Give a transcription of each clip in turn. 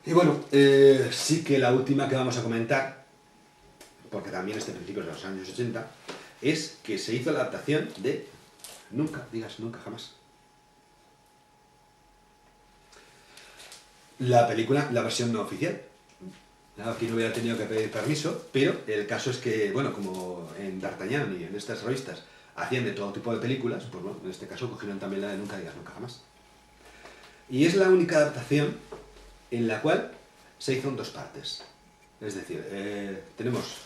Y bueno, sí que la última que vamos a comentar, porque también este principio es de los años 80, es que se hizo la adaptación de Nunca, digas nunca jamás. La película, la versión no oficial. Aquí no hubiera tenido que pedir permiso, pero el caso es que, bueno, como en D'Artagnan y en estas revistas hacían de todo tipo de películas, pues bueno, en este caso cogieron también la de Nunca digas nunca jamás. Y es la única adaptación en la cual se hizo en dos partes. Es decir, tenemos,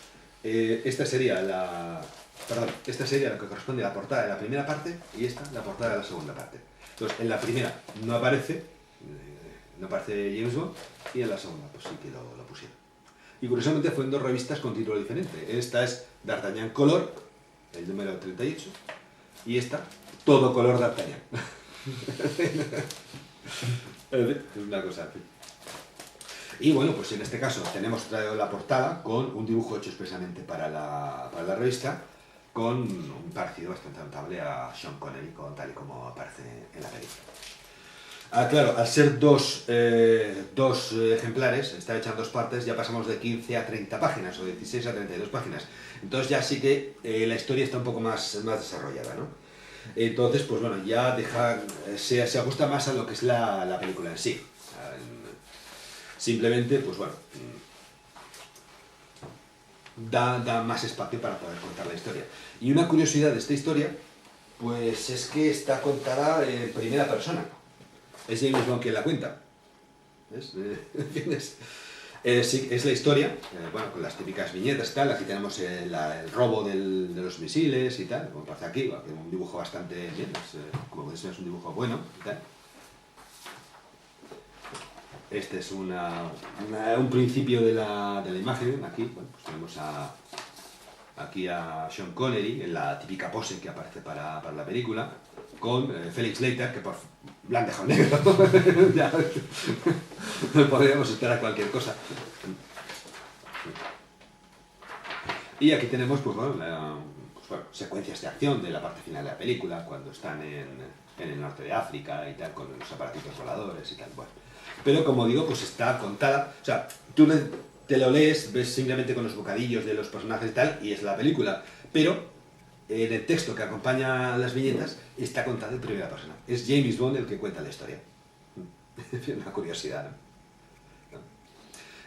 esta sería la, perdón, esta sería lo que corresponde a la portada de la primera parte y esta la portada de la segunda parte. Entonces, en la primera no aparece, no aparece James Bond, y en la segunda pues sí que lo pusieron. Y curiosamente fue en dos revistas con título diferente. Esta es D'Artagnan Color, el número 38, y esta, Todo Color D'Artagnan. Es una cosa así. Y bueno, pues en este caso tenemos traído la portada con un dibujo hecho expresamente para la revista, con un parecido bastante notable a Sean Connery, tal y como aparece en la película. Claro, al ser dos ejemplares, está hecha en dos partes, ya pasamos de 15 a 30 páginas, o 16 a 32 páginas. Entonces ya sí que la historia está un poco más desarrollada, ¿no? Entonces, pues bueno, ya se ajusta más a lo que es la película en sí. Simplemente, pues bueno, da más espacio para poder contar la historia. Y una curiosidad de esta historia, pues es que está contada en primera persona. Es James Bond quien la cuenta. ¿Ves? ¿Entiendes? Sí, es la historia, bueno, con las típicas viñetas y tal. Aquí tenemos el robo de los misiles y tal, como pasa aquí, un dibujo bastante bien, como podéis ver es un dibujo bueno y tal. Este es un principio de la imagen. Aquí, bueno, pues tenemos aquí a Sean Connery en la típica pose que aparece para la película, con Felix Leiter, que la han dejado negro. Ya, no podríamos esperar cualquier cosa. Y aquí tenemos, pues bueno, secuencias de acción de la parte final de la película, cuando están en el norte de África y tal, con los aparatitos voladores y tal. Bueno. Pero como digo, pues está contada, o sea, tú te lo lees, ves simplemente con los bocadillos de los personajes y tal, y es la película, pero en el texto que acompaña las viñetas está contado en primera persona. Es James Bond el que cuenta la historia. Una curiosidad, ¿no?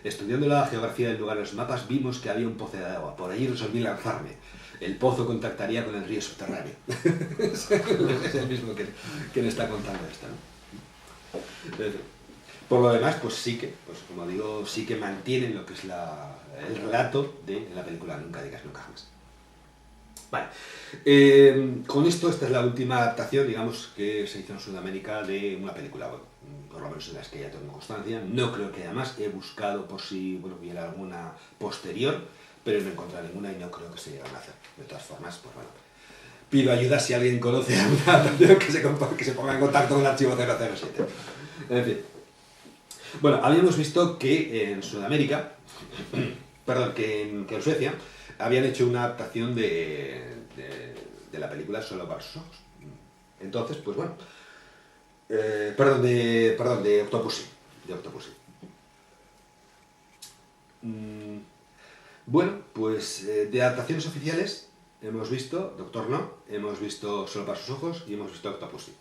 Estudiando la geografía del lugar en los mapas, vimos que había un pozo de agua. Por allí resolví lanzarme. El pozo contactaría con el río subterráneo. Es el mismo que le está contando esto, ¿no? Por lo demás, pues sí que, pues como digo, sí que mantienen lo que es el relato de la película Nunca digas nunca jamás. Vale. Con esto, esta es la última adaptación, digamos, que se hizo en Sudamérica de una película, bueno, por lo menos en las que ya tengo constancia. No creo que haya más. He buscado por si, bueno, hubiera alguna posterior, pero no he encontrado ninguna y no creo que se lleguen a hacer. De todas formas, pues bueno, pido ayuda si alguien conoce alguna adaptación que se ponga en contacto con el archivo 007. En fin. Bueno, habíamos visto que en Sudamérica, perdón, que en Suecia, habían hecho una adaptación de la película Solo para sus ojos. Entonces, pues bueno, de Octopussy. De Octopussy. Bueno, pues de adaptaciones oficiales hemos visto Doctor No, hemos visto Solo para sus ojos y hemos visto Octopussy.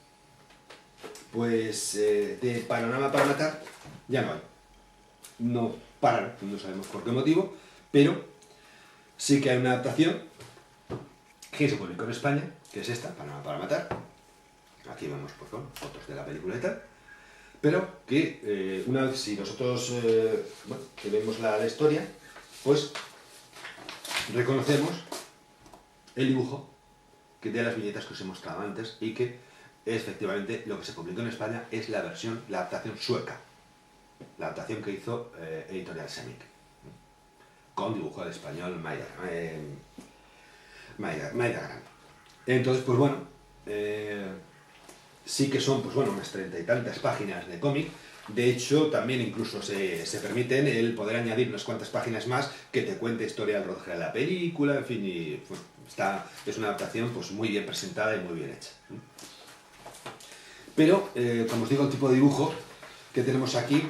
Pues de Panorama para matar ya no hay. No paran, no sabemos por qué motivo, pero sí que hay una adaptación que se publicó en España, que es esta, Panorama para matar. Aquí vemos pues, bueno, fotos de la película y tal. Pero que una vez, si nosotros bueno, que vemos la historia, pues reconocemos el dibujo que de las viñetas que os he mostrado antes y que efectivamente lo que se publicó en España es la versión, la adaptación sueca, la adaptación que hizo Editorial Semik, con dibujo al español Maida Gran. Entonces, pues bueno, sí que son pues bueno, unas 30 y tantas páginas de cómic. De hecho, también incluso se permiten el poder añadir unas cuantas páginas más que te cuente historia del rodaje de la película, en fin, y bueno, es una adaptación pues muy bien presentada y muy bien hecha. Pero, como os digo, el tipo de dibujo que tenemos aquí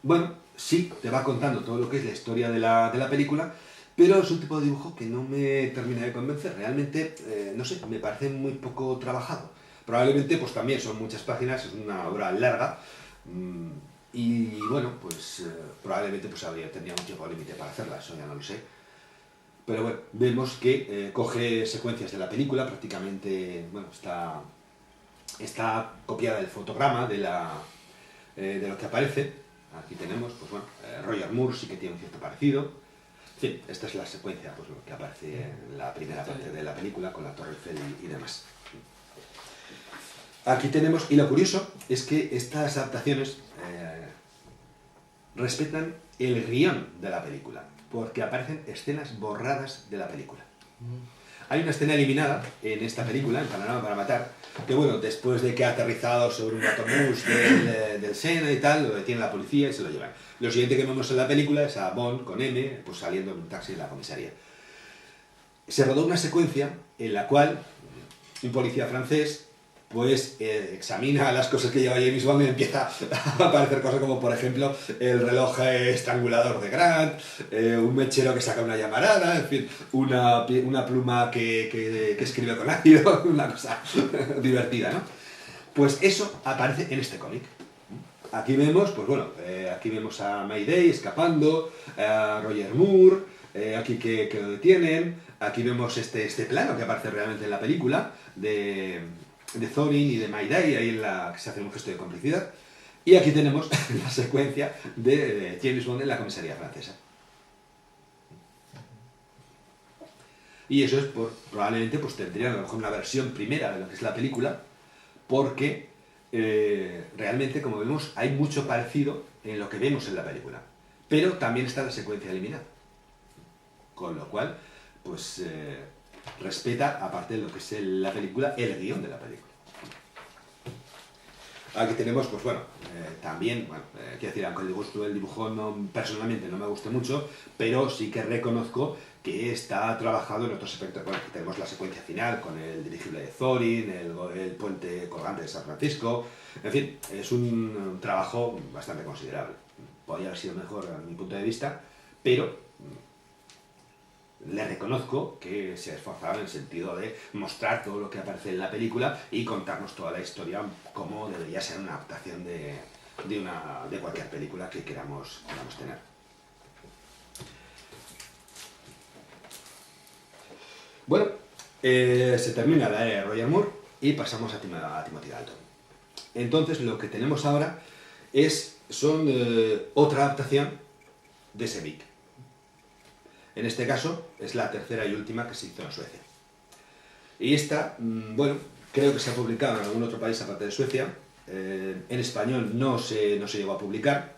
bueno, sí, te va contando todo lo que es la historia de la película, pero es un tipo de dibujo que no me termina de convencer. Realmente, no sé, me parece muy poco trabajado. Probablemente, pues también son muchas páginas, es una obra larga, mm, y bueno, pues probablemente pues tendría un tiempo límite para hacerla, eso ya no lo sé. Pero bueno, vemos que coge secuencias de la película, prácticamente, bueno, está copiada el fotograma de lo que aparece. Aquí tenemos, pues bueno, Roger Moore sí que tiene un cierto parecido. Sí, esta es la secuencia, pues lo que aparece en la primera parte de la película con la Torre Eiffel y demás. Aquí tenemos, y lo curioso es que estas adaptaciones respetan el guión de la película, porque aparecen escenas borradas de la película. Hay una escena eliminada en esta película, en Panorama para Matar, que bueno, después de que ha aterrizado sobre un autobús del Sena y tal, lo detiene la policía y se lo llevan. Lo siguiente que vemos en la película es a Bond con M, pues saliendo en un taxi de la comisaría. Se rodó una secuencia en la cual un policía francés pues examina las cosas que lleva James Bond y empieza a aparecer cosas como, por ejemplo, el reloj estrangulador de Grant, un mechero que saca una llamarada, en fin, una pluma que escribe con ácido, una cosa divertida, ¿no? Pues eso aparece en este cómic. Aquí vemos, pues bueno, aquí vemos a Mayday escapando, a Roger Moore, aquí que lo detienen, aquí vemos este plano que aparece realmente en la película de Thorin y de Mayday, ahí en la que se hace un gesto de complicidad, y aquí tenemos la secuencia de James Bond en la comisaría francesa. Y eso es probablemente pues tendrían a lo mejor una versión primera de lo que es la película, porque realmente, como vemos, hay mucho parecido en lo que vemos en la película, pero también está la secuencia eliminada, con lo cual pues respeta, aparte de lo que es la película, el guión de la película. Aquí tenemos, pues bueno, también, bueno, quiero decir, aunque el dibujo no, personalmente no me guste mucho, pero sí que reconozco que está trabajado en otros aspectos. Bueno, aquí tenemos la secuencia final con el dirigible de Thorin, el puente colgante de San Francisco, en fin, es un trabajo bastante considerable. Podría haber sido mejor a mi punto de vista, pero le reconozco que se ha esforzado en el sentido de mostrar todo lo que aparece en la película y contarnos toda la historia como debería ser una adaptación de cualquier película que queramos tener. Bueno, se termina la era de Roger Moore y pasamos a Timothy Dalton. Entonces lo que tenemos ahora son otra adaptación de Sebik. En este caso, es la tercera y última que se hizo en Suecia. Y esta, bueno, creo que se ha publicado en algún otro país aparte de Suecia. En español no se llegó a publicar.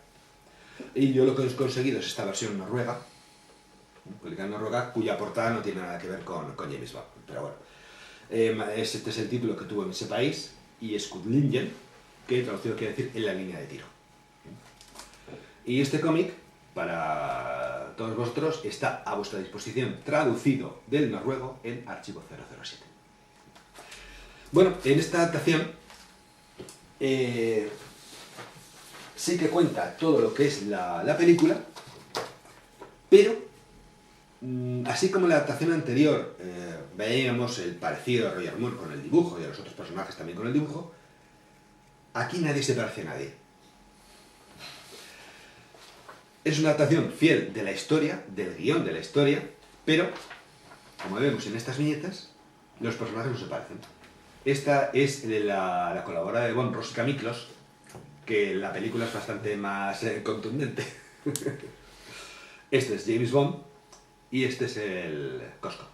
Y yo lo que he conseguido es esta versión noruega, publicada en Noruega, cuya portada no tiene nada que ver con James Bond. Pero bueno, este es el título que tuvo en ese país, y Skudlingen, que traducido quiere decir en la línea de tiro. Y este cómic, para todos vosotros, está a vuestra disposición, traducido del noruego en Archivo 007. Bueno, en esta adaptación sí que cuenta todo lo que es la película, pero así como en la adaptación anterior veíamos el parecido de Roger Moore con el dibujo y de los otros personajes también con el dibujo, aquí nadie se parece a nadie. Es una adaptación fiel de la historia, del guión de la historia, pero, como vemos en estas viñetas, los personajes no se parecen. Esta es la colaboradora de Bond, Rosika Miklos, que la película es bastante más contundente. Este es James Bond y este es el Cosco.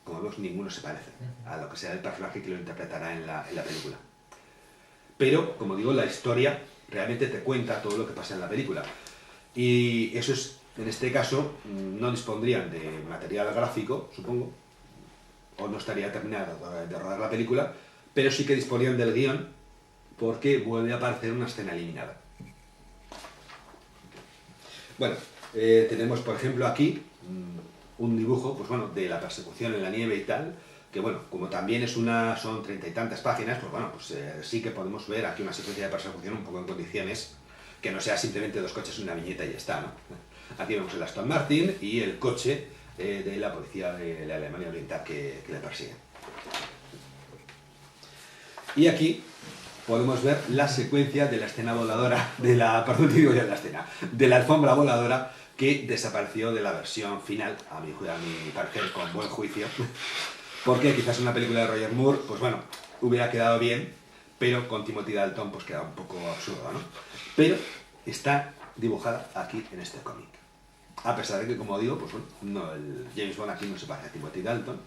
Como vemos, ninguno se parece a lo que sea el personaje que lo interpretará en la película. Pero, como digo, la historia realmente te cuenta todo lo que pasa en la película. Y eso es, en este caso, no dispondrían de material gráfico, supongo, o no estaría terminada de rodar la película, pero sí que disponían del guión, porque vuelve a aparecer una escena eliminada. Bueno, tenemos, por ejemplo, aquí un dibujo, pues bueno, de la persecución en la nieve y tal, que bueno, como también son 30 y tantas páginas, pues bueno, pues sí que podemos ver aquí una secuencia de persecución un poco en condiciones que no sea simplemente dos coches en una viñeta y ya está, ¿no? Aquí vemos el Aston Martin y el coche de la policía de la Alemania Oriental que le persigue. Y aquí podemos ver la secuencia de la escena voladora, de la alfombra voladora que desapareció de la versión final, a mi parecer con buen juicio, porque quizás una película de Roger Moore, pues bueno, hubiera quedado bien, pero con Timothy Dalton pues queda un poco absurdo, ¿no? Pero está dibujada aquí en este cómic. A pesar de que, como digo, pues bueno, no, el James Bond aquí no se parece a Timothy Dalton.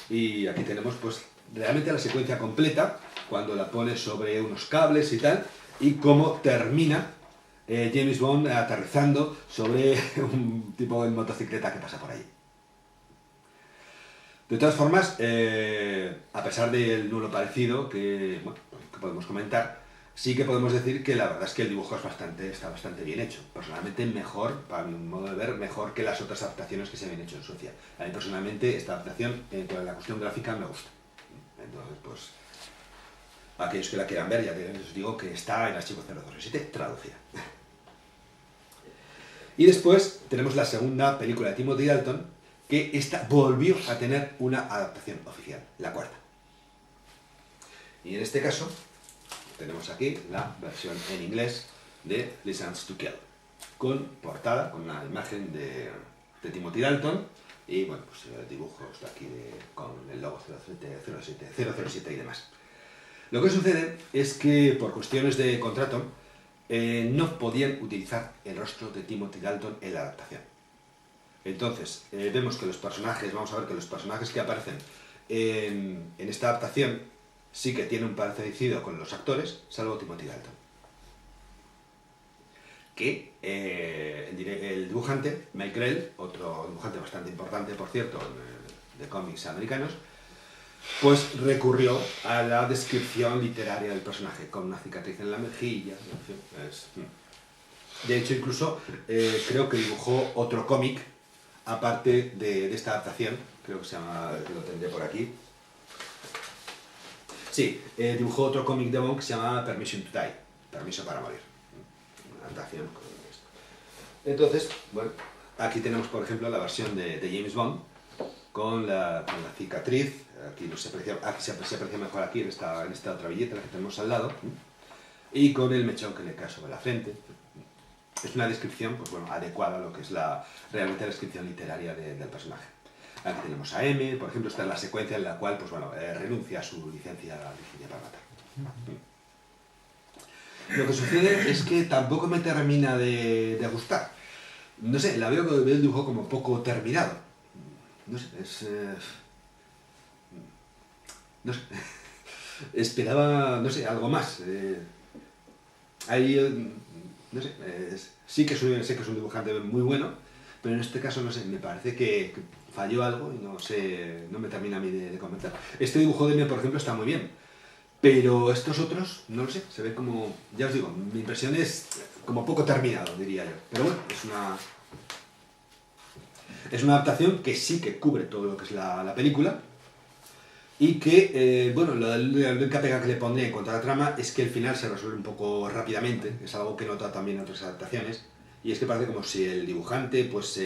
Y aquí tenemos pues realmente la secuencia completa, cuando la pone sobre unos cables y tal, y cómo termina James Bond aterrizando sobre un tipo de motocicleta que pasa por ahí. De todas formas, a pesar del nulo parecido que podemos comentar, sí que podemos decir que la verdad es que el dibujo está bastante bien hecho. Personalmente mejor, para mi modo de ver, mejor que las otras adaptaciones que se habían hecho en Suecia. A mí personalmente esta adaptación, con la cuestión gráfica, me gusta. Entonces, pues, aquellos que la quieran ver, ya les digo que está en Archivo 007 traducida. Y después tenemos la segunda película de Timothy Dalton, que esta volvió a tener una adaptación oficial, la cuarta. Y en este caso tenemos aquí la versión en inglés de License to Kill, con portada, con una imagen de Timothy Dalton y bueno, pues dibujos de aquí con el logo 007 y demás. Lo que sucede es que por cuestiones de contrato no podían utilizar el rostro de Timothy Dalton en la adaptación. Entonces, vemos que los personajes, vamos a ver que los personajes que aparecen en esta adaptación sí que tienen un parecido con los actores, salvo Timothy Dalton. Que el dibujante, Mike Grell, otro dibujante bastante importante, por cierto, de cómics americanos, pues recurrió a la descripción literaria del personaje, con una cicatriz en la mejilla, en fin, de hecho, incluso creo que dibujó otro cómic, aparte de esta adaptación, creo que se llama, que lo tendré por aquí. Sí, dibujó otro cómic de Bond que se llama Permission to Die, Permiso para morir. Una adaptación con esto. Entonces, bueno, aquí tenemos, por ejemplo, la versión de James Bond con la cicatriz. Aquí se aprecia mejor aquí en esta otra billeta, la que tenemos al lado, y con el mechón que le cae sobre la frente. Es una descripción, pues bueno, adecuada a lo que es realmente la descripción literaria del personaje. Aquí tenemos a M, por ejemplo, está en la secuencia en la cual, pues bueno, renuncia a su licencia para matar. Lo que sucede es que tampoco me termina de gustar. No sé, la veo el dibujo como poco terminado. No sé, no sé. Esperaba, no sé, algo más. No sé, sí que sé que es un dibujante muy bueno, pero en este caso, no sé, me parece que falló algo y no me termina a mí de comentar. Este dibujo de mí, por ejemplo, está muy bien, pero estos otros, no lo sé, se ve como, ya os digo, mi impresión es como poco terminado, diría yo. Pero bueno, es una adaptación que sí que cubre todo lo que es la película y que, bueno, la única pega que le pondría en cuanto a la trama es que el final se resuelve un poco rápidamente, es algo que nota también en otras adaptaciones, y es que parece como si el dibujante pues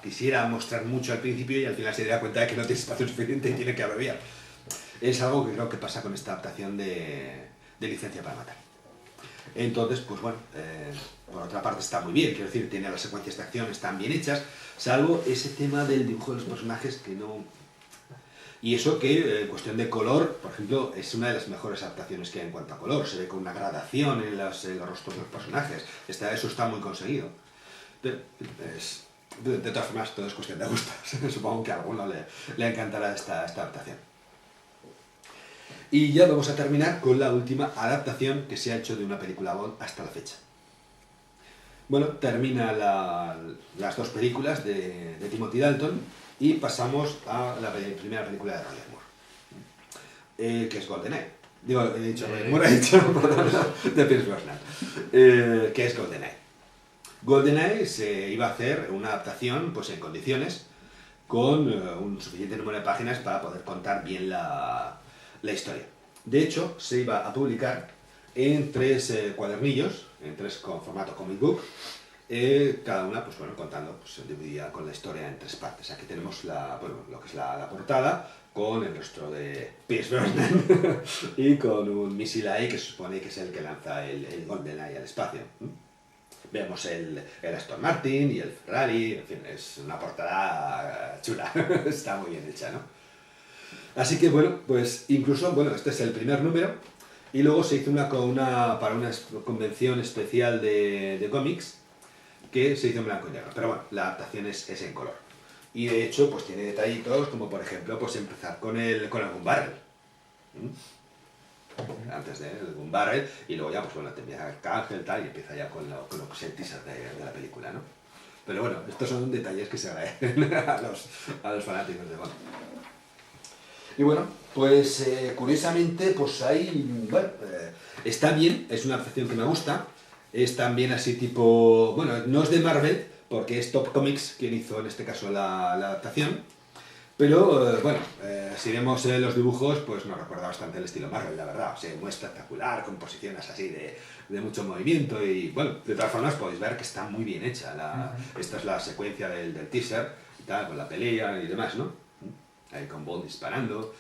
quisiera mostrar mucho al principio y al final se diera cuenta de que no tiene espacio suficiente y tiene que abreviar. Es algo que creo que pasa con esta adaptación de Licencia para matar. Entonces, pues bueno, por otra parte está muy bien, quiero decir, tiene las secuencias de acción, están bien hechas, salvo ese tema del dibujo de los personajes que no... Y eso que, en cuestión de color, por ejemplo, es una de las mejores adaptaciones que hay en cuanto a color. Se ve con una gradación en los rostros de los personajes. Eso está muy conseguido. Pero, de todas formas, todo es cuestión de gustos. Supongo que a alguno le encantará esta adaptación. Y ya vamos a terminar con la última adaptación que se ha hecho de una película Bond hasta la fecha. Bueno, termina las dos películas de Timothy Dalton. Y pasamos a la primera película de Roger Moore, que es GoldenEye. Digo, he dicho Roger Moore, he dicho de Pierce Brosnan, que es GoldenEye. GoldenEye se iba a hacer una adaptación pues en condiciones, con un suficiente número de páginas para poder contar bien la historia. De hecho, se iba a publicar en 3 cuadernillos, en 3 con formato comic book, cada una, pues bueno, contando, pues dividida con la historia en 3 partes. Aquí tenemos lo que es la portada, con el rostro de Pierce Brosnan y con un misil ahí que se supone que es el que lanza el GoldenEye al espacio. Vemos el Aston Martin y el Ferrari, en fin, es una portada chula, está muy bien hecha, ¿no? Así que bueno, pues incluso, bueno, este es el primer número y luego se hizo para una convención especial de cómics que se hizo en blanco y negro, pero bueno, la adaptación es en color. Y de hecho, pues tiene detallitos como por ejemplo, pues empezar con el Gun Barrel. Antes del Gun Barrel, y luego ya, pues bueno, te empieza Arcángel tal, y empieza ya con lo que es el teaser de la película, ¿no? Pero bueno, estos son detalles que se agradecen a los fanáticos de Bond. Y bueno, pues curiosamente, pues ahí, bueno, está bien, es una adaptación que me gusta, es también así tipo, bueno, no es de Marvel, porque es Top Comics quien hizo en este caso la adaptación, pero bueno, si vemos los dibujos, pues nos recuerda bastante el estilo Marvel, la verdad, o sea, muy espectacular, con posiciones así de mucho movimiento y bueno, de todas formas podéis ver que está muy bien hecha, esta es la secuencia del teaser, y tal, con la pelea y demás, ¿no? Ahí con Bond disparando.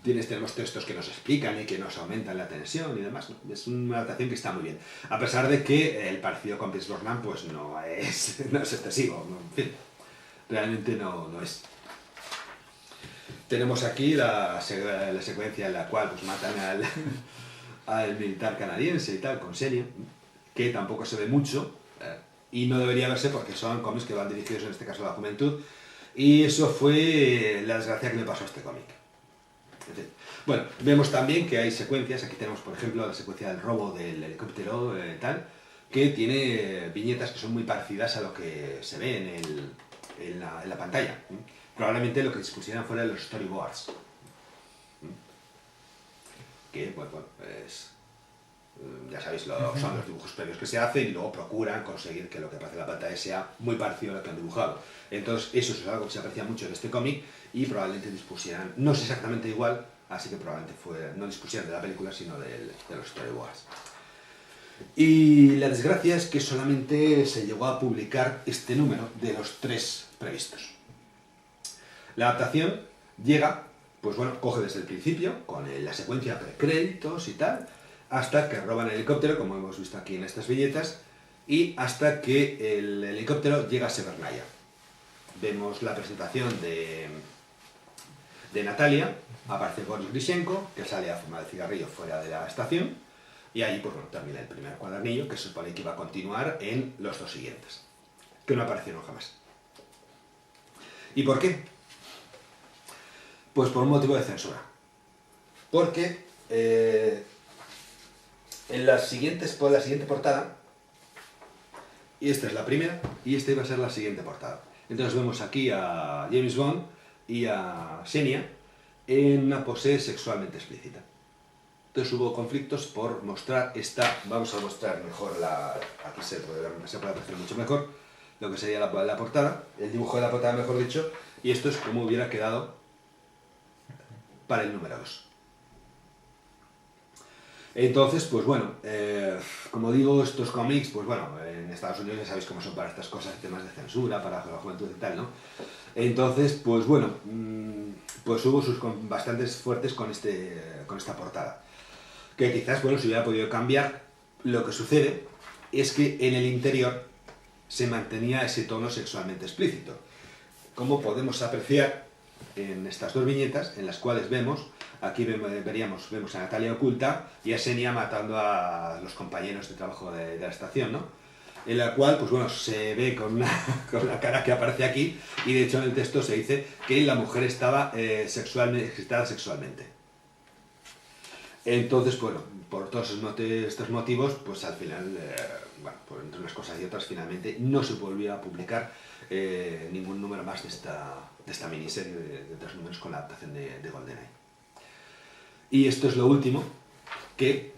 Tenemos textos que nos explican y que nos aumentan la tensión y demás, ¿no? Es una adaptación que está muy bien, a pesar de que el parecido con Pierce Brosnan pues no es excesivo, ¿no? En fin, realmente no es. Tenemos aquí la secuencia en la cual pues matan al militar canadiense y tal, con Xenia, que tampoco se ve mucho, y no debería verse porque son cómics que van dirigidos en este caso a la juventud, y eso fue la desgracia que le pasó a este cómic. En fin. Bueno, vemos también que hay secuencias, aquí tenemos por ejemplo la secuencia del robo del helicóptero tal, que tiene viñetas que son muy parecidas a lo que se ve en la pantalla. Probablemente lo que dispusieran fuera de los storyboards. Que, bueno, pues, ya sabéis, son los dibujos previos que se hacen y luego procuran conseguir que lo que aparece en la pantalla sea muy parecido a lo que han dibujado. Entonces, eso es algo que se aprecia mucho en este cómic y probablemente dispusieran, no es exactamente igual, así que probablemente no dispusieran de la película, sino de los storyboards. Y la desgracia es que solamente se llegó a publicar este número de los 3 previstos. La adaptación llega, pues bueno, coge desde el principio, con la secuencia precréditos y tal, hasta que roban el helicóptero, como hemos visto aquí en estas viñetas, y hasta que el helicóptero llega a Severnaya. Vemos la presentación de Natalia, aparece Boris Grishenko, que sale a fumar el cigarrillo fuera de la estación, y ahí pues bueno, termina el primer cuadernillo, que se supone que iba a continuar en los 2 siguientes, que no aparecieron jamás. ¿Y por qué? Pues por un motivo de censura. Porque en la siguiente portada, y esta es la primera, y esta iba a ser la siguiente portada. Entonces vemos aquí a James Bond y a Xenia en una pose sexualmente explícita. Entonces hubo conflictos por mostrar vamos a mostrar mejor aquí se puede apreciar mucho mejor lo que sería la portada, el dibujo de la portada mejor dicho, y esto es como hubiera quedado para el número 2. Entonces, pues bueno, como digo, estos cómics, pues bueno, en Estados Unidos ya sabéis cómo son para estas cosas, temas de censura, para la juventud y tal, ¿no? Entonces, pues bueno, pues hubo sus bastantes fuertes con esta portada. Que quizás, bueno, se hubiera podido cambiar. Lo que sucede es que en el interior se mantenía ese tono sexualmente explícito. Como podemos apreciar en estas 2 viñetas, en las cuales vemos a Natalia oculta y a Xenia matando a los compañeros de trabajo de la estación, ¿no? En la cual, pues bueno, se ve con la cara que aparece aquí, y de hecho en el texto se dice que la mujer estaba excitada sexualmente. Entonces, bueno, por todos estos motivos, pues al final, bueno, por entre unas cosas y otras, finalmente no se volvió a publicar ningún número más de esta miniserie de 3 números con la adaptación de GoldenEye. Y esto es lo último que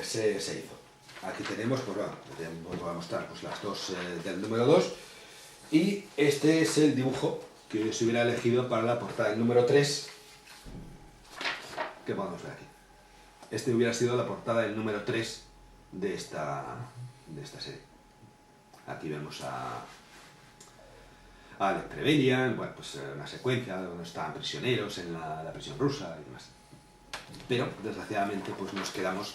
se hizo. Aquí tenemos, pues bueno, os voy a mostrar pues, las 2 del número 2, y este es el dibujo que se hubiera elegido para la portada del número 3, que podemos ver aquí. este hubiera sido la portada del número 3 de esta serie. Aquí vemos a Alec Trevelyan, bueno, pues una secuencia donde estaban prisioneros en la prisión rusa y demás. Pero, desgraciadamente, pues nos quedamos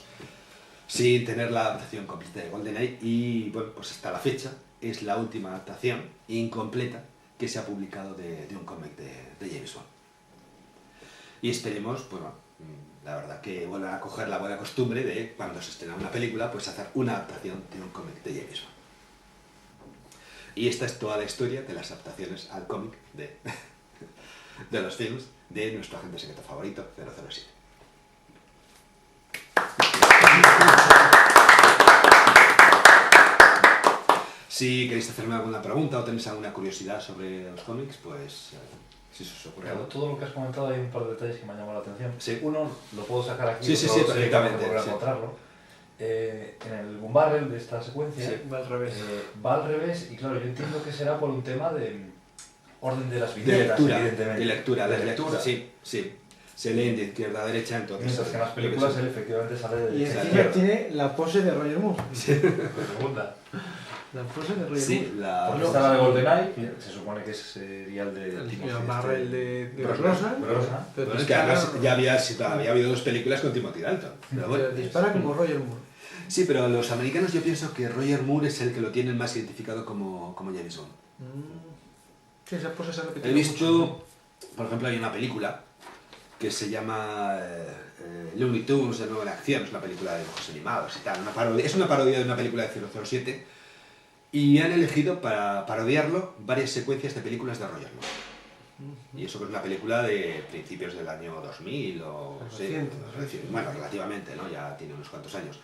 sin tener la adaptación completa de GoldenEye y, bueno, pues hasta la fecha es la última adaptación incompleta que se ha publicado de un cómic de James Bond. Y esperemos, pues bueno, la verdad que vuelvan a coger la buena costumbre de, cuando se estrena una película, pues hacer una adaptación de un cómic de James Bond. Y esta es toda la historia de las adaptaciones al cómic de los films de nuestro agente secreto favorito, 007. Si queréis hacerme alguna pregunta o tenéis alguna curiosidad sobre los cómics, pues si se os ocurre algo. Todo lo que has comentado hay un par de detalles que me han llamado la atención. Sí. Uno lo puedo sacar aquí, Sí, perfectamente. Volver a encontrarlo. En el gun barrel de esta secuencia va al revés. Va al revés y claro, yo entiendo que será por un tema de orden de las De viñetas, lectura, evidentemente. de lectura. Sí, sí. Se leen de izquierda a derecha, entonces... Mientras que en las películas él efectivamente sale de Y derecha a encima izquierda. tiene la pose de Roger Moore. Segunda. La pose de Roger Sí, Moore. Porque está la de GoldenEye, que se supone que sería el de El Timothy barrel de Brosnan. Pero Bueno, es que además ya había habido 2 películas con Timothy Dalton. Pero bueno, dispara como Roger Moore. sí, pero los americanos yo pienso que Roger Moore es el que lo tienen más identificado como James Bond. Sí, esa pose se ha He repetido visto, mucho. por ejemplo, hay una película que se llama Looney Tunes de nuevo en acción, es una película de dibujos animados y tal, es una parodia de una película de 007 y han elegido para parodiarlo varias secuencias de películas de Roger Moore. Y eso que es una película de principios del año 2000 o... Sí, bueno, relativamente, ¿no? Ya tiene unos cuantos años.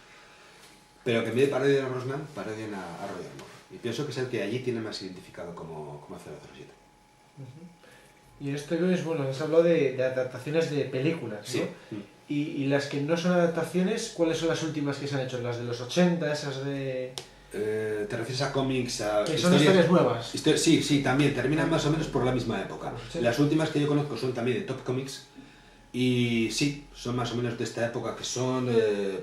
Pero que en vez de parodiar a Brosnan, parodian a Roger Moore. Y pienso que es el que allí tiene más identificado como 007. Y en esto es, bueno, has hablado de adaptaciones de películas, ¿no? Sí. Y las que no son adaptaciones, ¿cuáles son las últimas que se han hecho? ¿Las de los 80, esas de...? ¿Te refieres a cómics? A Que son historias nuevas. Sí, sí, también, terminan más o menos por la misma época. Sí. Las últimas que yo conozco son también de Top Comics y sí, son más o menos de esta época que son,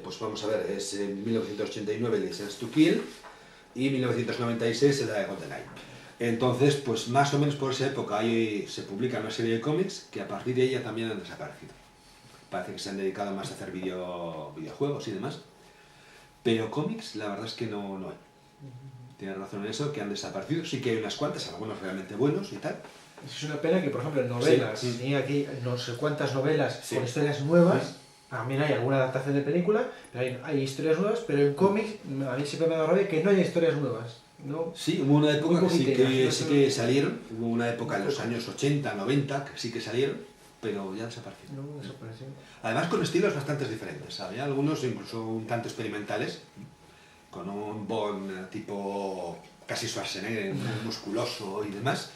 pues vamos a ver, es en 1989 License to Kill y 1996 es la de GoldenEye. Entonces, pues más o menos por esa época ahí se publica una serie de cómics que a partir de ella también han desaparecido. Parece que se han dedicado más a hacer videojuegos y demás. Pero cómics, la verdad es que no hay. Tienes razón en eso, que han desaparecido. Sí que hay unas cuantas, algunos realmente buenos y tal. Es una pena que, por ejemplo, en novelas, Sí. y aquí no sé cuántas novelas Sí. con historias nuevas, también hay alguna adaptación de película, pero hay historias nuevas, pero en cómics a mí siempre me da rabia que no haya historias nuevas. ¿No? Sí, hubo una época que poquiteras, sí que salieron, hubo una época en los años 80, 90 que sí que salieron, pero ya desaparecieron. No, desapareció. Además con estilos bastante diferentes, había algunos incluso un tanto experimentales, con un Bond tipo casi Schwarzenegger, muy musculoso y demás,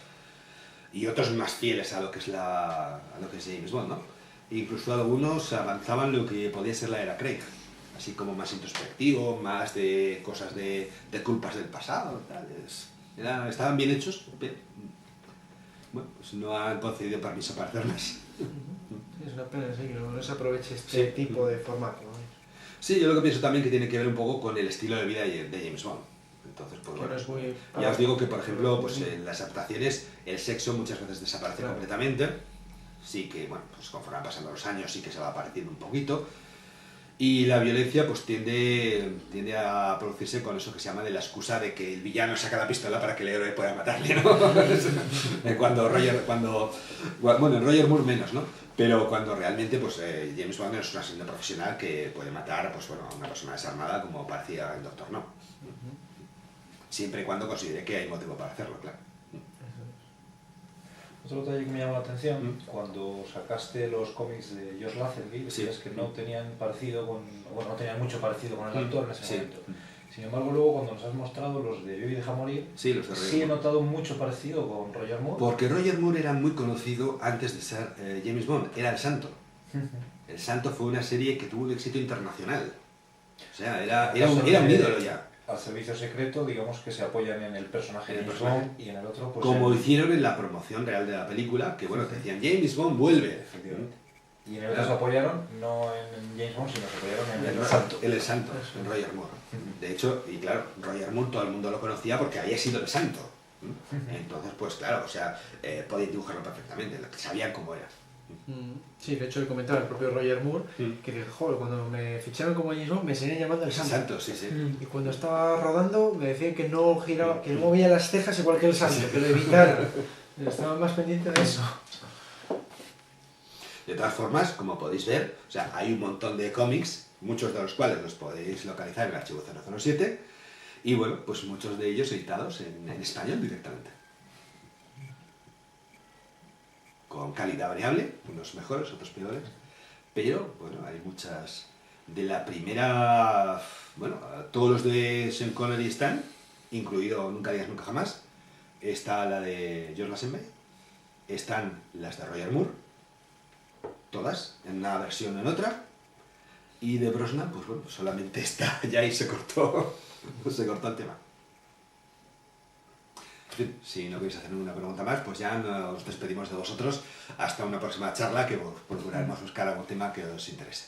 y otros más fieles a lo que es James Bond, ¿no? Incluso algunos avanzaban lo que podía ser la era Craig, así como más introspectivo, más de cosas de culpas del pasado, tal. Estaban bien hechos, pero bueno, pues no han concedido permiso para hacer más. Es una pena, sí, que no se aproveche este tipo de formato, ¿no? Sí, yo lo que pienso también que tiene que ver un poco con el estilo de vida de James Bond. Entonces, pues bueno, Es muy... ya os digo que, por ejemplo, pues en las adaptaciones el sexo muchas veces desaparece completamente. Sí que, bueno, pues conforme van pasando los años sí que se va apareciendo un poquito. Y la violencia pues tiende a producirse con eso que se llama de la excusa de que el villano saca la pistola para que el héroe pueda matarle, ¿no? Bueno, en Roger Moore menos, ¿no? Pero cuando realmente pues James Bond es un asesino profesional que puede matar pues, bueno, a una persona desarmada como parecía el Doctor No. Siempre y cuando considere que hay motivo para hacerlo, claro. Otro detalle que me llamó la atención, cuando sacaste los cómics de George Lazenby, decías que no tenían no tenían mucho parecido con el actor en ese momento. Sin embargo, luego cuando nos has mostrado los de Vive y Deja Morir, Sí, los de Roger sí he Moore. notado mucho parecido con Roger Moore. Porque Roger Moore era muy conocido antes de ser James Bond, era El Santo. El Santo fue una serie que tuvo un éxito internacional. O sea, era un ídolo ya. Al servicio secreto, digamos que se apoyan en el personaje de James Bond y en el otro, pues. Como hicieron en la promoción real de la película, que bueno, te decían James Bond vuelve. Efectivamente. Y en eventos se apoyaron no en James Bond, sino se apoyaron en el Santo. El Santo, en Roger Moore. De hecho, y claro, Roger Moore todo el mundo lo conocía porque había sido el Santo. Entonces, pues claro, o sea, podían dibujarlo perfectamente, sabían cómo era. Sí, de hecho le comentaba el propio Roger Moore que dije, joder, cuando me ficharon como James Bond me seguían llamando el Santo. Santo, sí, sí. Y cuando estaba rodando me decían que no giraba, que no movía las cejas igual que el Santo, que lo evitara. Estaba más pendiente de eso. De todas formas, como podéis ver, o sea, hay un montón de cómics, muchos de los cuales los podéis localizar en el archivo 007, y bueno, pues muchos de ellos editados en español directamente. Con calidad variable, unos mejores, otros peores, pero bueno, hay muchas de la primera, bueno, todos los de Sean Connery están, incluido Nunca digas nunca jamás, está la de George Lazenby, están las de Roger Moore, todas, en una versión o en otra, y de Brosnan, pues bueno, solamente está, ya ahí se cortó el tema. En fin, si no queréis hacer ninguna pregunta más, pues ya nos despedimos de vosotros hasta una próxima charla que procuraremos buscar algún tema que os interese.